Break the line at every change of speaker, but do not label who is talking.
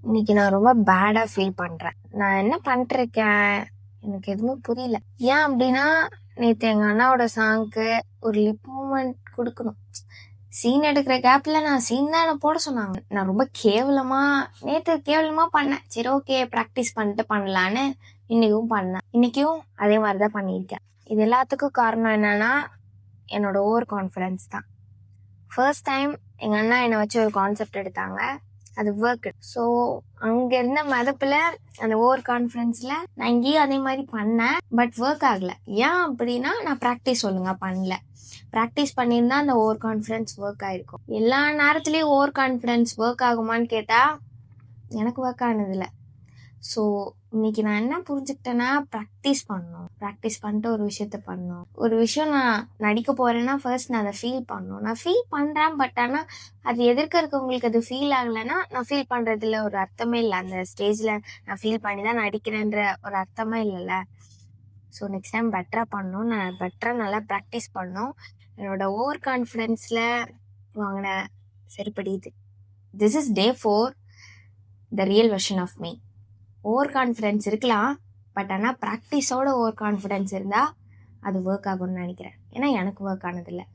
இன்னைக்கு நான் ரொம்ப பேடா ஃபீல் பண்றேன். நான் என்ன பண்ணிருக்கேன் எனக்கு எதுவுமே புரியல. ஏன் அப்படின்னா, நேத்து எங்க அண்ணாவோட சாங்க்கு ஒரு லிப் மூமெண்ட் கொடுக்கணும். சீன் எடுக்கிற கேப்ல நான் சீன் தான் என்ன போட சொன்னாங்க. நான் ரொம்ப நேத்து கேவலமா பண்ணேன். சரி, ஓகே, ப்ராக்டிஸ் பண்ணிட்டு பண்ணலான்னு இன்னைக்கும் பண்ணேன். இன்னைக்கும் அதே மாதிரிதான் பண்ணியிருக்கேன். இது எல்லாத்துக்கும் காரணம் என்னன்னா, என்னோட ஓவர் கான்ஃபிடன்ஸ் தான். ஃபர்ஸ்ட் டைம் எங்க அண்ணா என்னை வச்சு ஒரு கான்செப்ட் எடுத்தாங்க. அது ஒர்க். ஸோ அங்க இருந்த மதப்புல அந்த ஓவர் கான்ஃபிடன்ஸ்ல நான் இங்கேயும் அதே மாதிரி பண்ணேன். பட் ஒர்க் ஆகல. ஏன் அப்படின்னா, நான் ப்ராக்டிஸ் ஒழுங்கா பண்ணல. ப்ராக்டிஸ் பண்ணியிருந்தா அந்த ஓவர் கான்ஃபிடன்ஸ் ஒர்க் ஆயிருக்கும். எல்லா நேரத்துலயும் ஓவர் கான்ஃபிடன்ஸ் ஒர்க் ஆகுமான்னு கேட்டா எனக்கு ஒர்க் ஆனதில்லை. ஸோ இன்னைக்கு நான் என்ன புரிஞ்சுக்கிட்டேன்னா, ப்ராக்டிஸ் பண்ணணும். ப்ராக்டிஸ் பண்ணிட்டு ஒரு விஷயத்த பண்ணணும். ஒரு விஷயம் நான் நடிக்க போறேன்னா ஃபர்ஸ்ட் நான் அதை ஃபீல் பண்ணணும். நான் ஃபீல் பண்றேன். பட் ஆனால் அது எதிர்க்க இருக்கவங்களுக்கு அது ஃபீல் ஆகலைன்னா நான் ஃபீல் பண்றதுல ஒரு அர்த்தமே இல்லை. அந்த ஸ்டேஜ்ல நான் ஃபீல் பண்ணி தான் நடிக்கிறேன்ற ஒரு அர்த்தமே இல்லைல்ல. ஸோ நெக்ஸ்ட் டைம் பெட்டரா பண்ணணும். நான் பெட்டரா நல்லா ப்ராக்டிஸ் பண்ணணும். என்னோட ஓவர் கான்ஃபிடென்ஸ்ல வாங்கின சரிப்படியுது. This is day 4, the real version of me. Over confidence இருக்கலாம், பட் ஆனால் ப்ராக்டிஸோட ஓவர் கான்ஃபிடென்ஸ் இருந்தால் அது ஒர்க் ஆகும்னு நினைக்கிறேன். ஏன்னா எனக்கு ஒர்க் ஆனதில்லை.